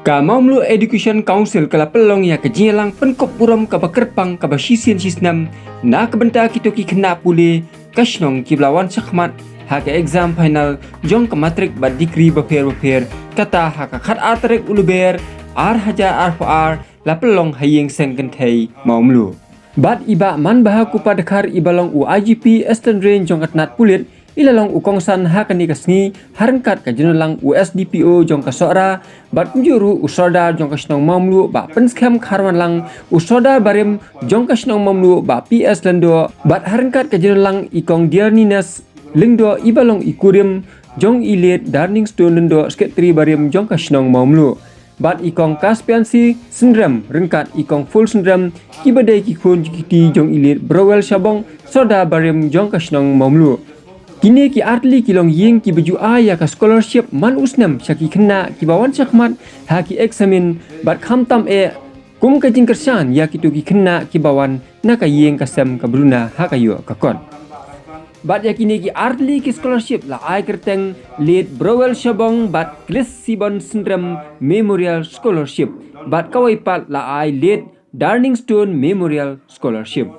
Ka Maumlu Education Council kala pelong ya kejilang penkop buram ka bakerpang ka basisian sisnam na kebenta kitoki kena pule kasnong kiblawan sakmat haka exam final jong ka matrik ba dikri baper kata haka khat atrek uluber ar haja ar la pelong hayeng sengkenthai Maumlu. Bat iba man bahaku padakar ibalong UIGP Eastern Range jong katnat pulit ilalong ukongsan hakani kasni harangkat ka jenulang USDPO jong kasora bat penjuru usoda jong kasnong Maumlu ba penskam kharwan lang usoda barim jong kasnong Maumlu ba PS lendo bat harangkat ka jenulang ikong diarninas lingdo ibalong ikurim jong ilet darning stone lendo sketri barim jong kasnong Maumlu bat ikong kaspiansi sendram rengkat ikong full sendram kibadai kikun jikiti jong ilet browel syabong soda barim jong kasnong Maumlu. Kini ki artli kilong ying ki baju aya ka scholarship man usnam syaki kena ki bawan syakmat ha ki examin bat khamtam kum ka jingkersan ya ki tu ki kena ki bawan na ka ying kasam ka bruna ha ka yo ka kon. Bat ya kini ki artli ki scholarship la ai kerteng lead browel syabong bat klis sibon syndrome memorial scholarship bat kawai pat la ai lead Darning Stone Memorial Scholarship.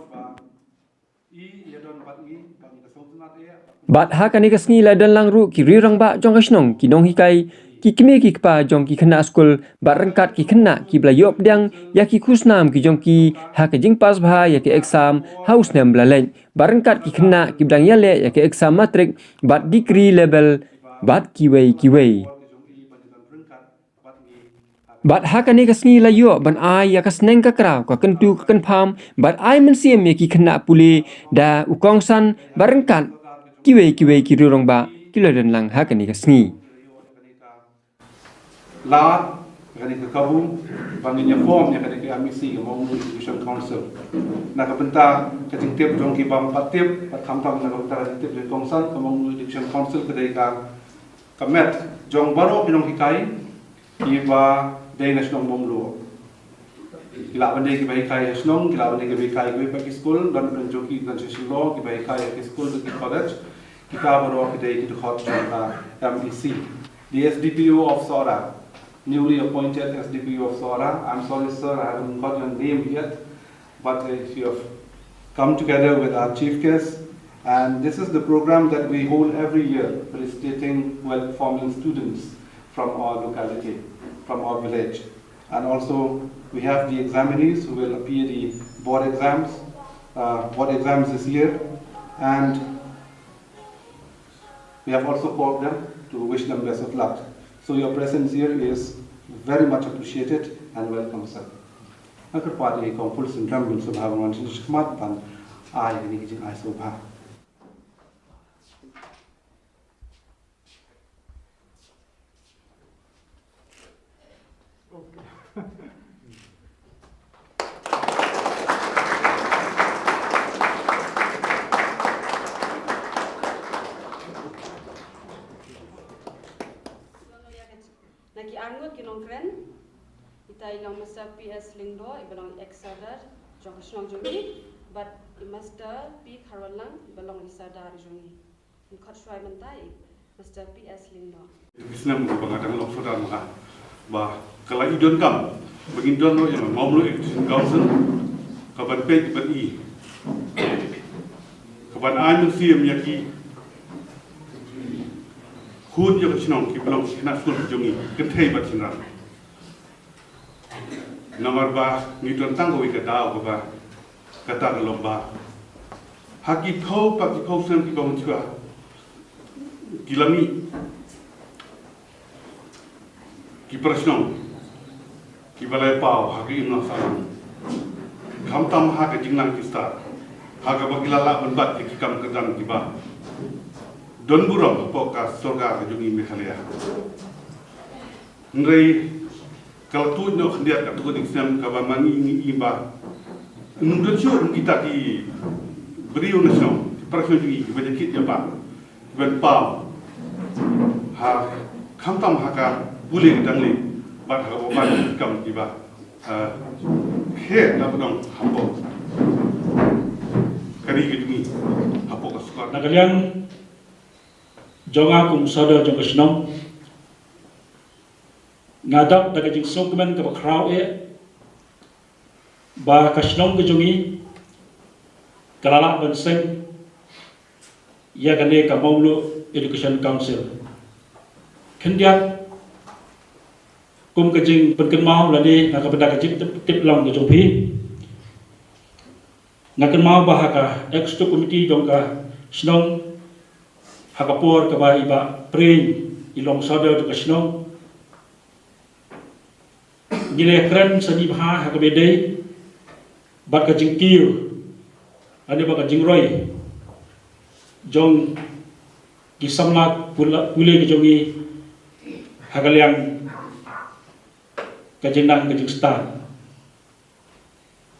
Bat hakani kasni la dan lang ru ki rirang ba jong kasnong ki nong hikai ki kimi ki kpa jong ki kena skul bat rengkat ki kena ki bla yop dang ya ki kusnam ki jong ki ha ka jing pas bha ya ki exam house nam bla leng bat rengkat ki kena ki blang yale ya ki exam matrik bat degree level bat ki wei bat hakani kasni la yo ban ai ya kasneng ka kraw ka kentu ka kenpham bat ai mensiem ya ki kena pule da ukongsan barengkat kiwe ki rurong ba kilo dan lang hakani kasni la kani ka kabu banginya form nya kani ka amisi Maumlu Education Council na ka benta ka tingtip jong ki bam patip pat khamtam na ka benta tingtip jong kongsan ka Maumlu Education Council ka dai ka met jong baro pinong hikai ki ba dai national Maumlu kila bande ki bai kai snong kila bande ki bai kai ki bai school dan joki dan silo ki bai kai ki school ki college kita baru kita itu hot MEC the SDPO of Sora newly appointed SDPO of Sora. I'm sorry sir, I haven't got your name yet, but if you have come together with our chief guest, and this is the program that we hold every year, felicitating well-performing students from our locality, from our village. And also we have the examinees who will appear the board exams this year, and we have also called them to wish them best of luck. So your presence here is very much appreciated and welcome, sir. Aku pada kumpul sendiri belum sebahagian sesuatu pan ayah ini kijing ayah sobha. Naki angut kinong kren, ita ilang Mr. PS Lingdo, ibalong ex-sadar, jong kasnong jongi, but Mr. P. Karalang, ibalong isadar jongi. In Kotshwai Mantai, Mr. PS Lingdo. Islam ko pangatang lok saudara mga bah kalau idon kam begindon lo yang Maumlu Education Council kaban pe kaban i kaban an museum yaki khun yo chinong ki belong na skul jongi kenthai bat sinra nomor ba ngidon tang ko ka daw ko ba kata lomba haki thau pa ki khau sem ki bang chua kilami ki prasnong ki balai pau haki imna salam khamtam ha ka jinglang ki star ha ka bagilala banbat ki kam kedang ki ba don buram pokas sorga ka jungi mekhalea ngai kalau tu no khdiat ka tu dik sem ka ba mani ni imba nundot syo kita ki brio nasion prasno jungi ki bajekit ya ba ben pau ha khamtam ha ka pulih dangli bat ha ba kam ki ba he na bodong hapo kari ki jungi hapo ka skor Nagalian jonga kum sada jong kasnong ngadak daga jing sokmen ka bakraw ba kashnong ke jungi kalala banseng ya gane ka Monglu Education Council kendiak kum ke jing penken mau lani ngaka benda ka jing tip long ke jongpi ngakan mau ba ka extra committee jong ka snong hakapor ka ba iba pring ilong sada to ka snong gile kren sani bha hakabede bat ka jing kiu ane ba ka jing roi jong kisamna pule ke jongi hagaliang ka jingnan ka jing stan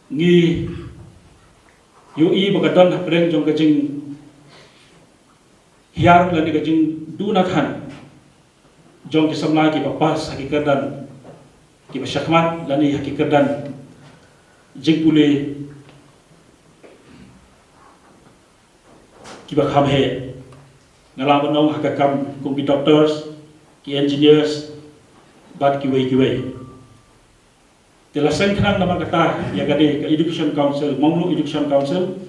ngi yui bagadan hapreng jong ka jing hiar lani ka jing dunathan jong kisamna ki papas hakikadan ki basyakmat lani hakikadan jing pule ki bakhamhe ngalaman nong hakakam kum ki doctors ki engineers bat ki wei telaseng khanang nama kata ya gade ka Education Council Monglu Education Council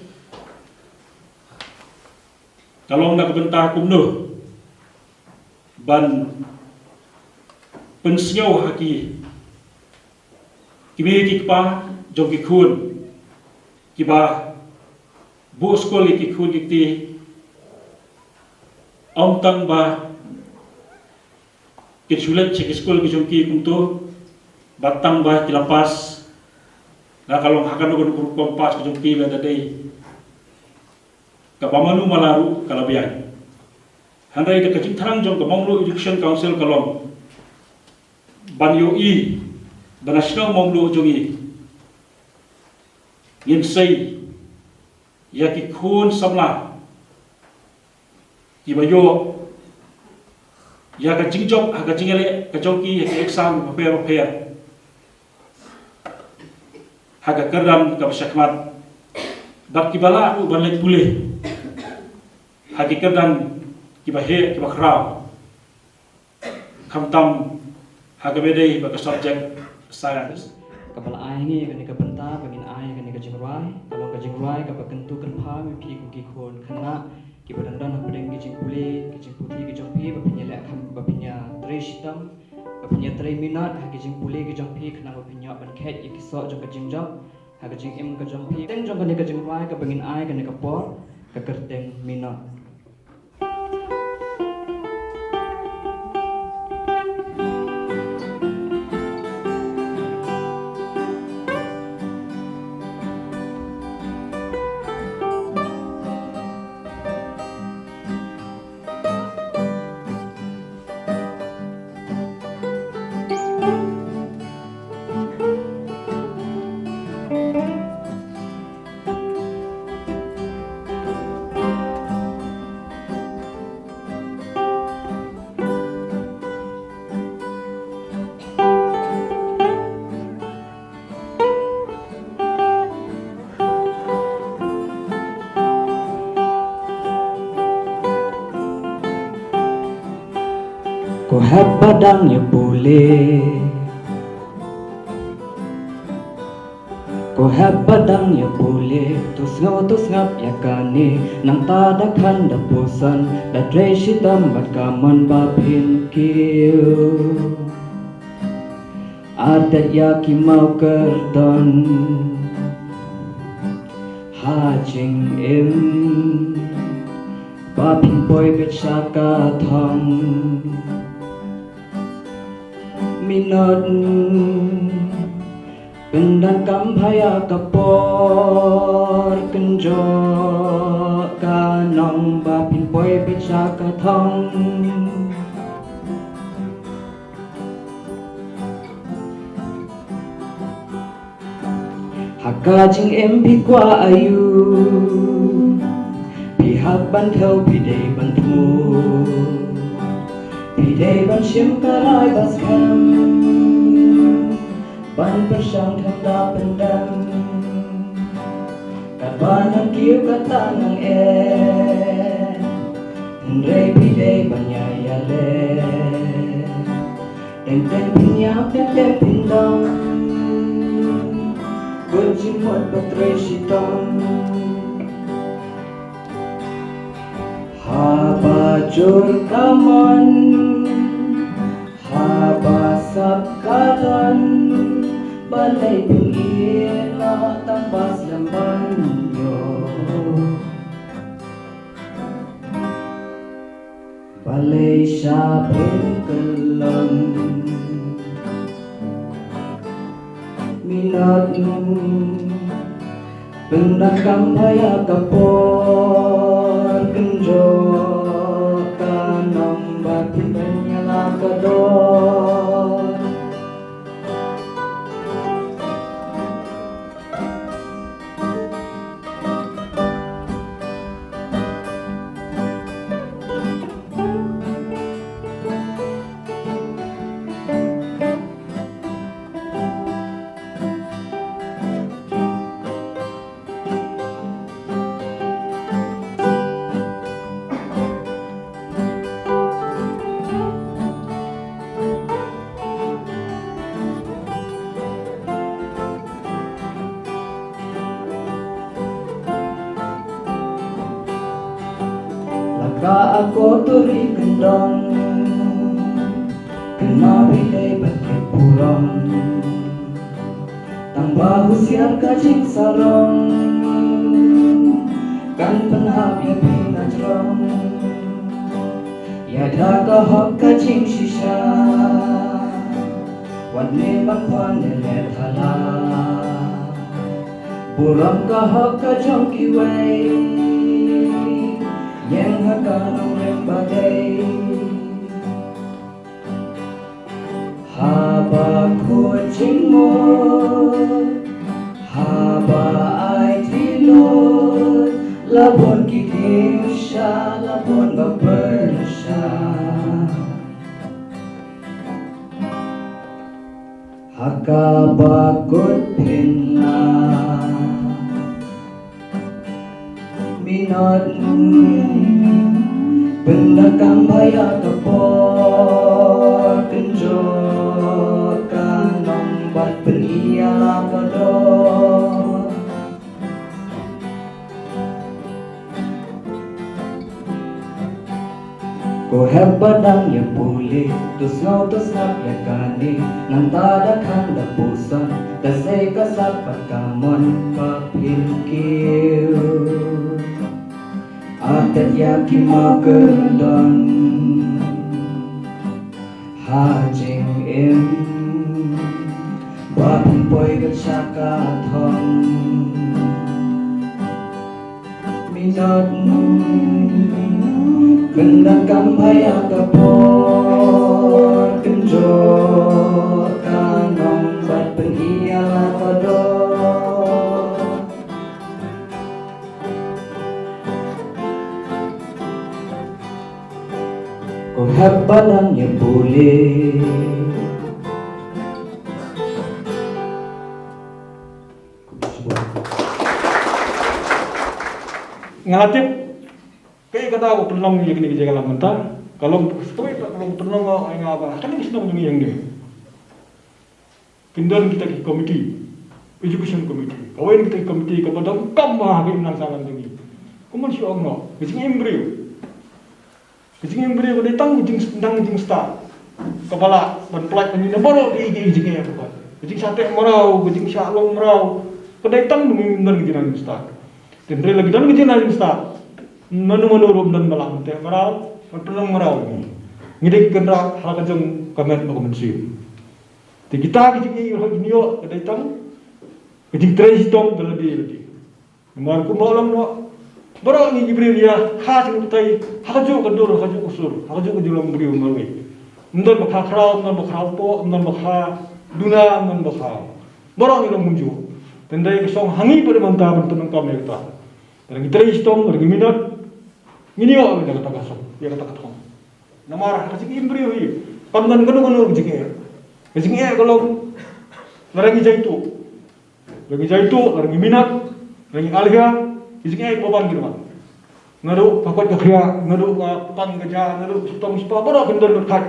kalong nak benta kumno ban pensiau haki kibe ki pa jong ki khun ki ba bu skol ki khun ki om tang ba ki sulet cek skol ki jong ki kumto batang ba tilapas na kalong hakan ko kompas ko jumpi la dadai ka pamanu malaru kalabian handai de kajing tharang jong ka Monglu Education Council kalong banyo banasno Monglu jongi yin sei ya ki khun samla ki bayo ya ka jingjok ka jingele ka jongki ya ki exam paper haga keram ka syakmat bat kibala u banlet pule hagi keram kibahe kibakrau khamtam haga bedai ba subject science kapal ai ngi kan ka benta bangin ai kan ka jingrai kalau ka jingrai ka bakentu kan pha mi pi ku ki khon khana ki badandan hapdeng ki jingpule ki jingputi ki jongpi ba pinya kham ba pinya tristam punya 3 minit hagi jing pule ki jong pi khna punya ban khet ki so jong ka jing jong hagi jing em ka jong pi teng jong ka ne ka jing wai ka bangin ai ka ne ka por ka kerteng minit Ko heb badangnya boleh Ko heb badangnya boleh Tus ngap ya kani Nang tada kan da posan Da dre shitam bat kaman bapin kiu Adat ya ki mau kerdan Hajing im Bapin boy bet syaka thang minot bendan kampaya kapor kenjo kanong bapin boy bicha kathong hakajing empi kwa ayu pihak ban thau pidei ban thu pidei ban shim karai bas kam ban persang thanda pendam kabanan kiu kata nang rei pidei ban yaya le Tên tên pin nhau tên pin đông Quân chim một bật rê si đông Haba jur kaman Haba sabkaran Balay pingila tambas lamban nyo Balay siya pingkalang Minat Pendakang paya kapor Kenjo Kanang batin penyala kador Laka ako turi kendong Kena bilay batik purong Tambah usiar kacing sarong Kan penhap ya pinajrong Yada kahok kacing shisha Wadne bakwan nelet hala Purong kahok kajong kiway Yang akan membagai Haba kucing mut Haba ai tilut Labon kitim sya Labon babersya Haka bakut pinna Minat Pendakang paya kapor Kenjo Kanong bat peniala kador Ko hebadang ya pulih Tus ngau tus ngap ya kani Nang tadakan da pusan Tasay kasapat kamon Papilkiw Atat yaki magendon Hajing im Bapin poy gachakathon Minot Kendakang paya kapor Kenjo Kanong bat peniala kador Kung hebadan niya boleh Ngalatip kay kata ko tulong yung kini jaga lamenta kalau kami kalau tulong ay nga ba kan ini senang yung dia pindan kita ke komiti education committee kawan kita ke komiti kepada kamah hakim nang salan tinggi kuman si ogno kecing embrio datang jing sta kepala dan pelak ini baru jing ya bukan kecing sate merau kecing shalom merau kedatang demi dan kejinan sta dan lagi dan kejinan sta manu rum dan malam teh merau pertolong merau ngidek kendra hal kajeng kamet makomensi ti kita kecing yo kedatang kecing trestom lagi mar ku malam no baru ni jibril ya khas ngutai haju kendur haju usur haju kejulang beri umarwi ndon bakha khrau ndon bakha po ndon bakha duna ndon bakha baru ni muncul tendai kesong hangi pada mantap bertenang kamerta dan kita istom lagi minat ini yo kita kata kasong dia kata katong namar kasih imbri hi pandan kanu jinge kalau lagi jaitu lagi minat lagi alha jinge baban gitu kan ngadu pakot ke khia ngadu pan kerja ngadu stom spa baru kendor berkat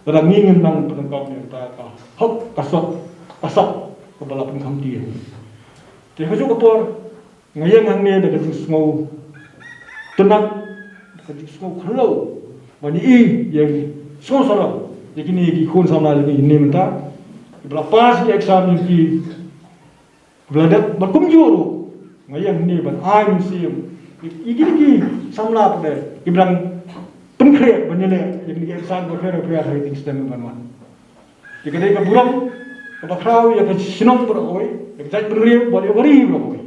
Orang ingin nang penengkap ni kita hok kasok kepala pengkam dia. Dia haju kapor ngayang hang ni dekat semua tenang dekat semua kalau mani yang semua salah. Jadi ni di kon sama lagi ini mentah. Berlepas di exam ni beladak berkumjur ngayang ni ban ai museum. Iki samla pada ibrang penkret banyak yang di exam berfera hari ini sedang bermain. Jika dia keburang, kebakrau yang kesinong beroi, yang jadi peneriak boleh beri beroi.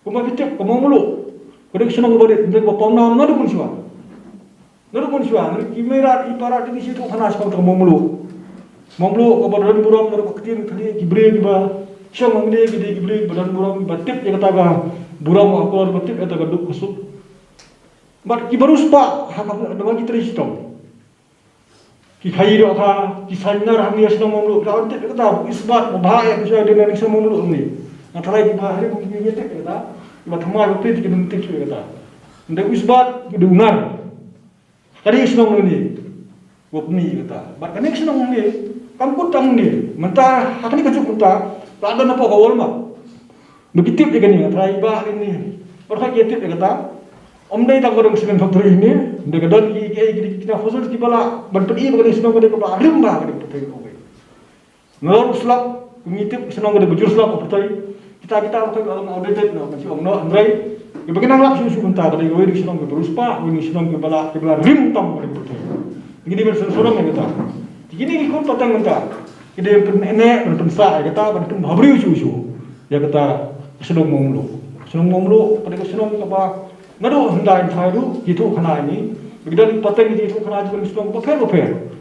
Kumah kita kumah mulu, kalau kesinong beri, dia berpamna nado pun siapa, kimerat iparat ini situ panas kau kumah mulu kebadan burang dari ketir kali kibre kiba, siang mangde kibre badan burang batik yang kataga burang akor batik kataga duk kesuk. Mat kibarus pak, hakam dengan kita ristom. Ki khai do kha ki sanar ham ya sedang mamlu lawan tek kata isbat bahaya bisa dengan bisa mamlu ni antara ki bahaya ki ni tek kata ba thamar pe ki dum tek kata ndak isbat ki dungar tadi sedang ni wopni kata ba kan sedang ni kamput tang ni mentah hakni ka cuk mentah ada napa kawal ma begitu dia ni antara ibah ini berhak ya tek kata Omdai tak orang sedang faktor ini, mereka dan kita khusus kita bala berpedi bagi senang pada kepala alim bah pada pertai kau. Ngelor selap, mengitip senang pada bujur selap pertai. Kita kalau audited, macam omno Andrei, kita kena ngelap susu mentah pada kau ini senang beruspa, ini senang kepala rim tam pada pertai. Ini bersensorong yang kita. Begini ikut patang mentah. Kita bernenek berpensa, kita berhabri susu. Ya kita senang mengulu pada senang apa? Nado hendak infaru itu kena ini, begitu pateng itu kena juga mistom paper.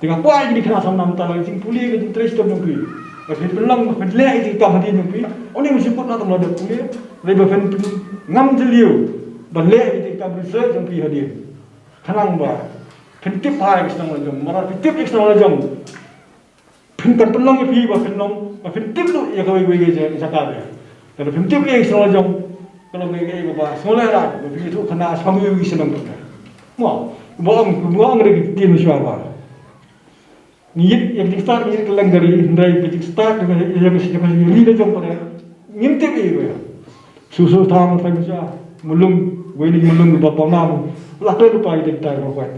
Tengah kuai jadi kena sama nama lagi sing puli ke interest tu mungkin. Tapi pelang pedleh itu kita hati mungkin. Oni mesti pun nak melada puli, lebih pen ngam jeliu. Beleh itu kita research mungkin hadir. Kenang bah, pentip hai kita nak jom, marah pentip kita nak jom. Penkan pelang itu bah penong, pentip tu ya kau gue je cakap ya. Tapi pentip kita nak jom. Kalau mereka bapa semula lah, begitu kena sambil senang tu. Buang mereka tim siapa? Ni yang start ni kelang dari start dengan yang ni dah jom pada ngintip itu ya. Susu tham sampai macam mulung, ini mulung bapa nam, lakukan lupa itu kita buat.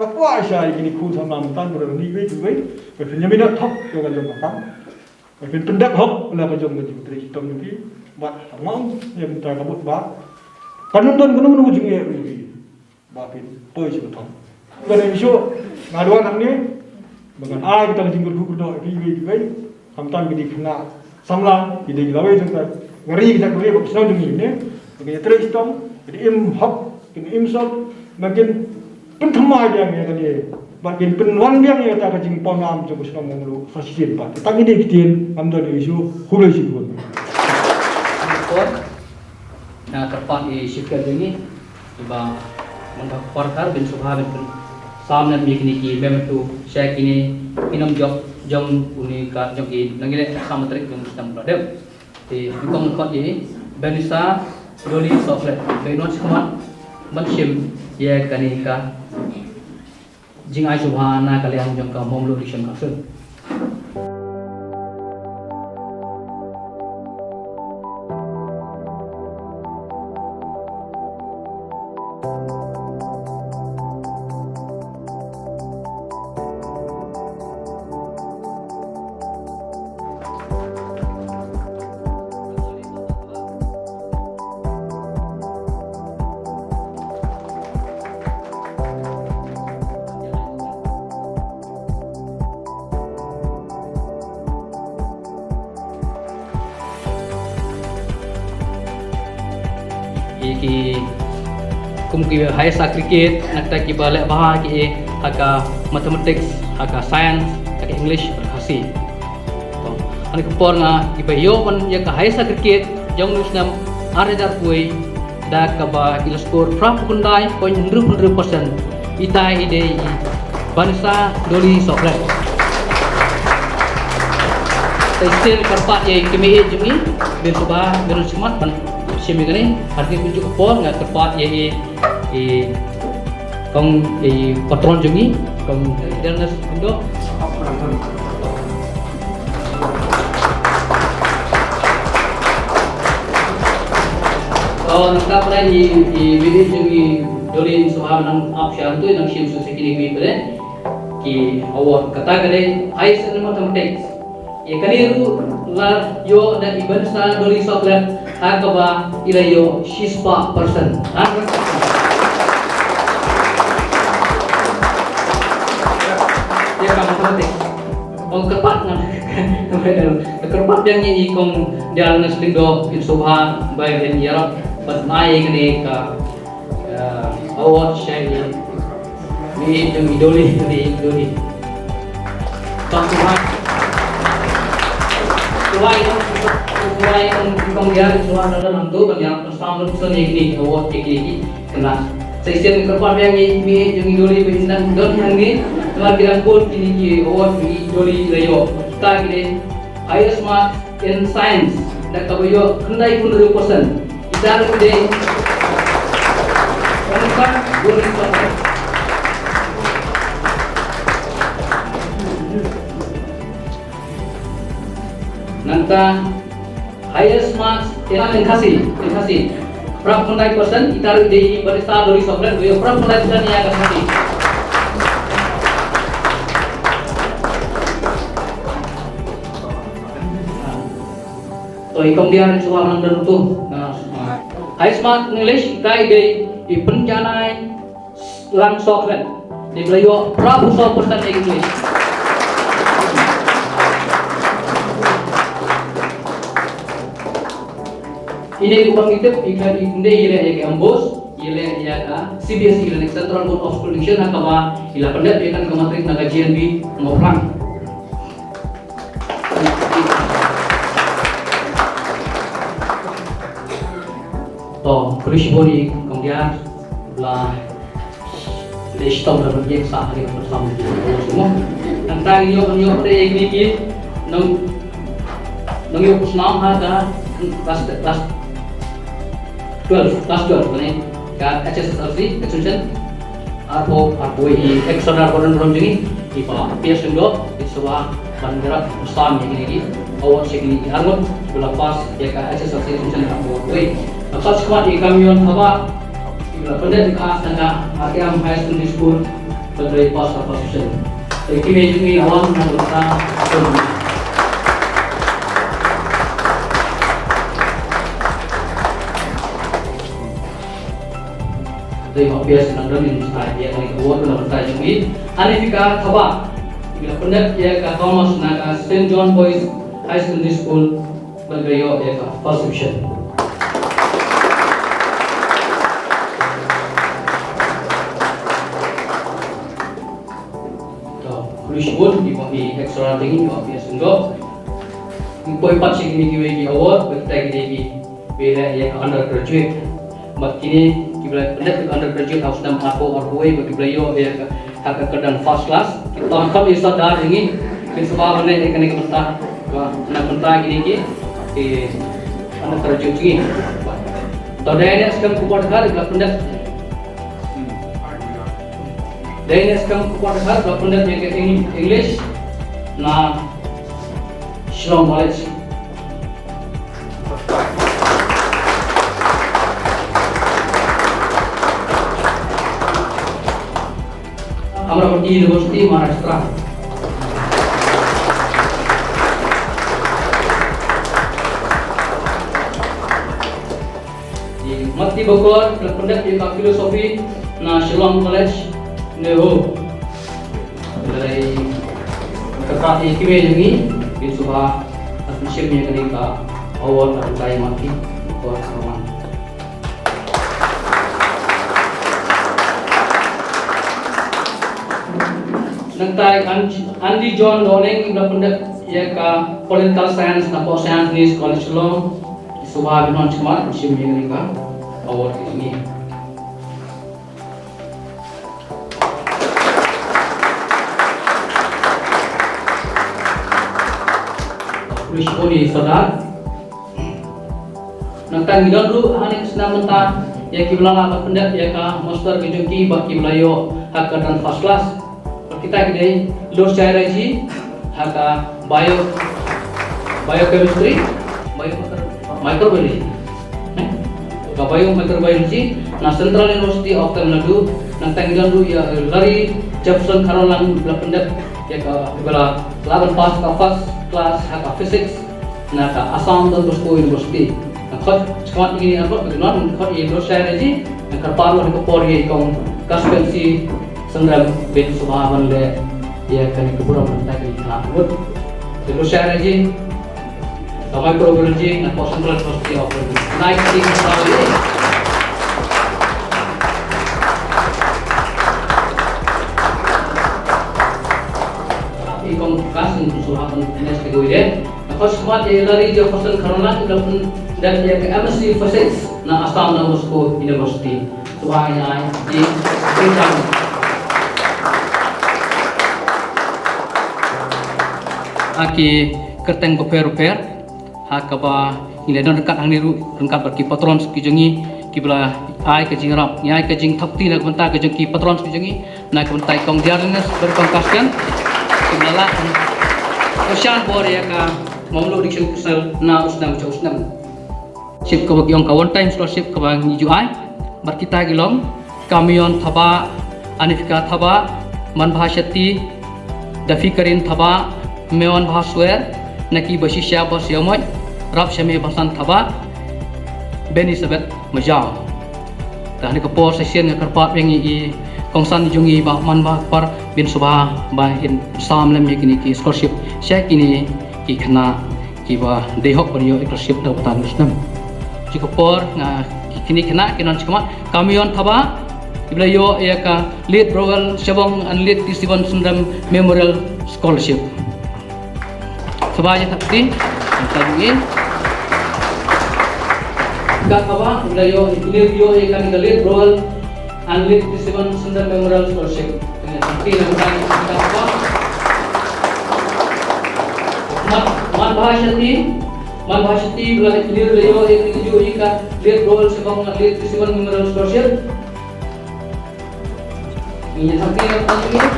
Lakukan saya ini kau sama mantan berani itu. Kerana minat top jangan jom makan. Kerana pendak hop lah jom macam terus tom ni. Buat mau yang minta kabut bah. Kanundan ujung ya ini. Bapin poi sebetulnya. Kerana isu ngaduan ni, dengan kita jinggur buku dok ini. Kamtan kita kena samlang, kita lawai jengkar. Ngeri kita boleh buat senang ni. Kita terus tom, kita hop, kita sol, makin pentamai dia ni tadi. Makin penwan dia ni kata kacing ponam cukup senang mulu fasilitas pak. Tapi dia kitin, kamtan isu hulai sih pun. Nah terpat di shifter ini, iba mengkaporkan bin subha bin samna mikni ki memtu share kini inom job jom unika jom ki nangile sama trik jom sistem produk. Di bukan kot ini benisa doli software benon semat menshim ya kanika jing ai subhana kalian jom ka momlo disham kasun. Iki kumki high cricket nakta ki balik bahar ki haka mathematics haka science haka english berkhasi to ani kupor nga ki yo pan ya ka high cricket jong nusnam aredar kui da ka ba il score from kundai 0.00% itai ide bansa doli sokret Tesir kerpat ye kimi jungi ben subah ben semat pan simi gani harga kunjuk por nggak tepat ye kong patron jungi Kong Dennis Indo. Kalau nak pernah di video ini dolin soal nang option tu nang sim susi kini kini pada ki awak kata kali high school mathematics. Ye kali ru la yo na iban sa dolin soal hakaba ila yo shispa person. Dia kamu mathematics. Kong kerpat nang kerpat yang ni kong dia nang selindo insubha by den yarap but naik ni ka award share ni yang idoli Tuhan kong dia Tuhan dalam tu kan yang pertama tu ni award ini kena season keempat yang ini yang idoli bintang don yang ni telah kita pun ini award idoli layo kita ini highest mark in science dan kaboyo kendai pun 100%. Kita today kontak boleh kontak. Nanta highest marks yang kasih. Berapa kontak persen kita today berita dari software berapa kontak persen yang kasih. So ikong dia soal nang dan tu. High smart English kai di pencanai lang software di belayo berapa 100% English. Ini kubang itu ikan ikunde ile ya ambos ile ya ka CBSE ile Central Board of School Education akama ila pendat ya kan kementerian naga GNB ngoplang. To polisi bodi kemudian belah desktop dan bagian sah hari bersama semua tentang yo pada ini nang yo senam ada kelas 12 ni ka HSLC extension atau i external program ini di bawah PS2 di sebuah bandara bersama ini awak segini angon berlepas ya ka HSLC extension atau lepas kuat di kamion apa bila pendet di tengah ATM High School sebagai pas apa susah. Jadi kami juga awam nak berkata Jadi biasa nandang ini sahaja kali awam nak berkata juga. Anifika apa bila pendet ya ka Thomas nak St. John Boys High School sebagai ya ka first division. Polisi di bawah ekstra tinggi bawah biasa enggak. Impoi pat sih ini kiwegi award berita gini bela yang undergraduate. Mat kini kibla pendet undergraduate harus dalam aku arway bagi beliau ya hak keadaan first class. Kita angkat isa dar ini sebab mana ikan mentah nak mentah gini di undergraduate ini. Tahu dah ini sekarang kuat sekali kibla pendet. Dan sekarang kuat sekali kalau pendet yang English na Shillong College. Amravati University Maharashtra. Di Mati Bogor pendet yang filosofi na Shillong College. Neho dari kertas ini ini di sebuah asumsinya ketika awal dan saya mati buat teman. Nanti Andy John Doneng sudah pendet ya ke political science dan science di sekolah Shillong di sebuah binon cuma asumsinya ketika awal ini. Polisi bodi saudara. Nangkang gidan dulu anik senam mentah ya kiblang apa pendet ya ka master kejuki baki belayo hak dan first class kita gini low strategy haka biochemistry microbiology microbiology na Central University of Tamil Nadu na tanggal du ya lari Jefferson Caroline Blapendak ya ka bala laban pas ka first class haka physics na ka Assam Don Bosco University na khot sekolah ini apa benar khot low strategy na karpalo ni ko pori kong kaspensi Sandram bin Subhavan le ya kan keburam tadi na buat low strategy microbiology na Central University of Tamil Nadu 1978 ikon kasin suhapan NS kegoide na smart ya lari jo person karona dan ya ke MSc Physics na Assam Don Bosco University subhanallah di Kencang aki kerteng beper hakaba ile don dekat hangniru rengkat berki patron sekijengi kibla ai ke jingrap nyai ke jing thakti na benta ke jengki patron sekijengi na ke bentai kong diarnes berkongkaskan kibla Ocean bor ya ka mamlu diction kusel na usnam ship ka bagyong ka one time scholarship ka bang ju ai bar kita gilong kamion thaba anifika thaba man bhashati dafikarin thaba mewan bhaswer naki basisya bos yamoy rap shame basan thaba beni sabet majao tahni ko por session ka karpat wengi I kongsan jungi ba man ba par bin subha ba in sam lem kini ki scholarship sya kini ki khana ki ba dehok bariyo scholarship da utan musnam jiko por na kini khana kinon chkama kamion thaba ibla yo ya ka lead progal shabong and lead Sivan Sundram memorial scholarship sebagai takti tadi Gakawa Ilayo Ilio ikan galit role Anlit Sivan Sundram Memorial Scholarship. Nanti namun Gakawa Man Bhashati Ilio ikan galit role Sivan Anlit Sivan Memorial Scholarship. Ini nanti namun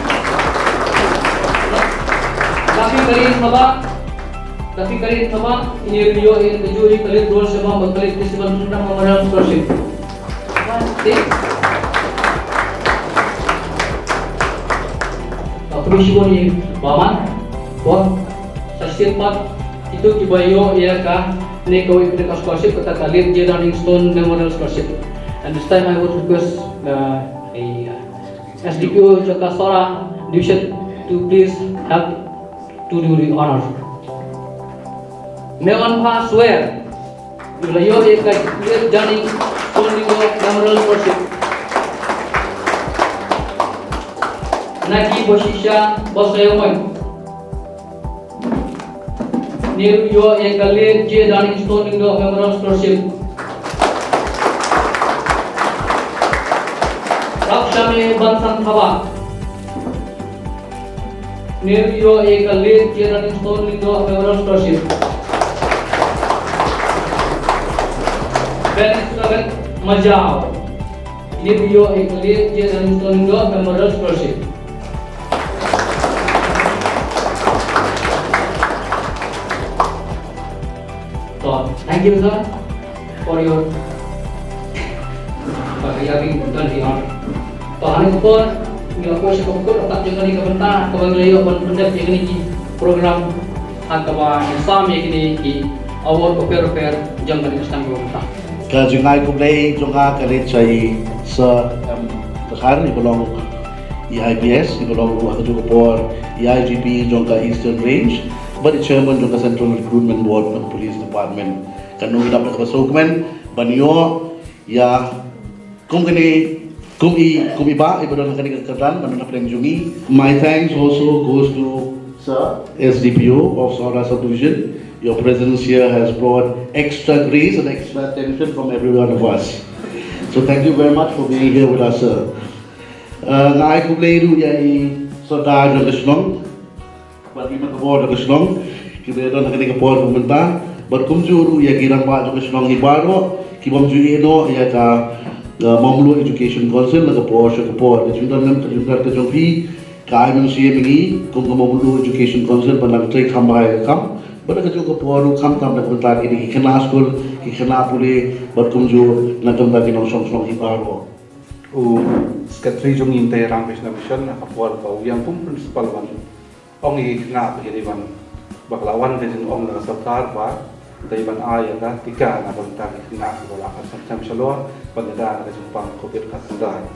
tapi kali sama ini video ini tujuh kali role sama berkali Sivan Sundram Memorial Scholarship. Appreciation ini baman, buat sesiapa itu kibayo ya kah neko ikut scholarship kita kali J. Downing Stone Memorial Scholarship. And this time I would request SDPO Jakarta Division to please help to do the honor. Mewan Bha swear Ilayo ikai J. Downing Stone Memorial Scholarship. Naki Boshisha Bosayomoy New Yo Ekale J. Downing Stone Memorial Scholarship. Rakshame Bansan Thaba New Yo Ekale J. Downing Stone Memorial Scholarship. Ben Majao New Yo Ekale J. Downing Stone Memorial Scholarship. Thank you, sir, for your having done the honor. Hari kupon, bila aku sekolah kupon, tak jangan ni kebentar, kau belajar pun pendek yang ni program atau Islam yang ni awal repair jangan di Islam kebentar. Kajungai kublai jonga kalit cai sa bekar ni belong EIPS, ni belong waktu kupor EIGP jonga Eastern Range, but the chairman jonga Central Recruitment Board of Police Department. Kanung dapat kesukuman banyo ya kumiba ibadah kani kekeran dan dapat jungi. My thanks also goes to Sir SDPO of Saura Subdivision. Your presence here has brought extra grace and extra attention from every one of us. So thank you very much for being here with us, sir. Ngai kublai du yai Sardar Jagaslong, bagi makabor Jagaslong, kita don kani kapor pemerintah. Berkumjuru ya kirang Pak Jagaslong ibaro kibam juino ya ka Mamlu Education Council na kapor sa kapor. Juntan nam tajuntar tajungpi MCA ini Kongkamundu Education Council bandang trik hambai kam bada kejo ke puaru kam kam nak bentar ini kena school kena pulih berkunjung nak kembali nong song hibaro. Sekretari jong intai rang Krishna Mission akapuar kau yang pun principal wan ong kena pihiriwan baklawan kejeng ong nak sarkar ba daiban ayah dah tiga nak bentar kena bola macam shalom bandar nak jumpang kopir kasandai.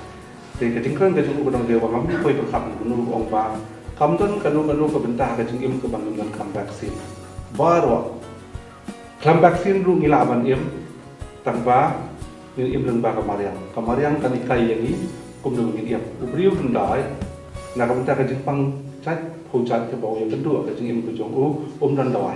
Jadi kejengkan kejeng ubedong dewa kami koi berkap gunu ong ba kamton kanu ke bentar kejeng im ke bangunan kam vaksin baru kam vaksin ru ngilaban im tanpa im leng ba kamariang kan ikai yang ini kumdung im ubriu bendai nak bentar kejeng pang cat hujan ke bawah yang kedua kejeng im kejong dan dawai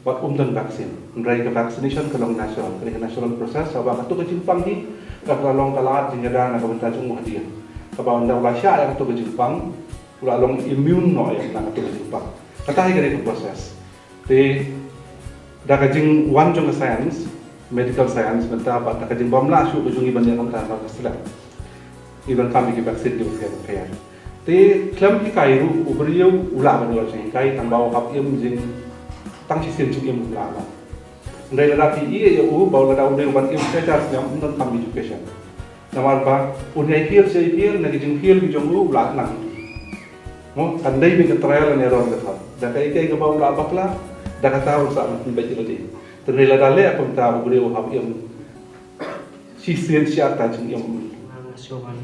buat dan vaksin mereka vaccination kalau nasional proses sabah tu kejeng pang ni kalau kalat jingada nak bentar jung hadir kalau anda ulasya yang tu kejeng pang ulalong immune no yang nak tu kejeng pang kata hari ke proses di dah kejeng one jung science medical science bentar apa tak kejeng bamla syu kejung iban yang bentar apa selang iban kami ke vaksin di usia kaya di klaim ki kairu ubriu ulah ban ulah sing kai tambah kap im jing tang si sen jing im ulah ndai la pi ia u baula da ubriu ban im secara yang untuk kami education namar ba unai hil sei hil na jing hil ki jong ulah nang mo kandai bi trial and error ka da kai kai ka baula bakla da ka tahu sa mun baik lagi ternila dale apa ta ubriu hab im si sen sia ta jing im Soban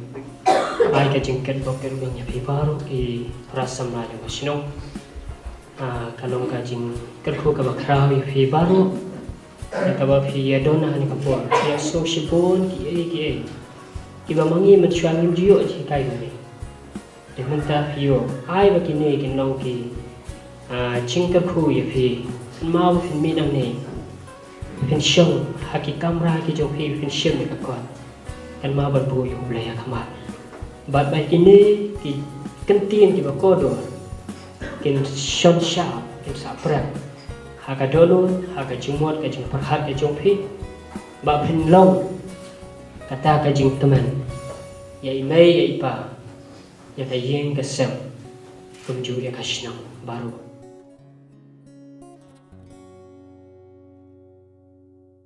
ai ka jingkat boker benya piparu ki rasam na de masino kalong ka jing kerku ka bakrau ya piparu ka ba pi yadona ni ka puan ya so shibon ki ba mangi menchuan nim jiyo ji kai ni de menta piyo ai ba ki ne ki nong ki jing kerku ya pi mau fin mi nang ne fin shong haki kamera ki jo pi fin shim ni ka puan kan ma berbu yung belaya kamar bat baik ini ki kentin ki bakodo kin shon sha kin sapran haga dolun haga jumot ka jing perhat ka jongpi ba pin long kata ka jing teman ya imei ya ipa ya ka yeng ka sem kumju ya ka shnang baru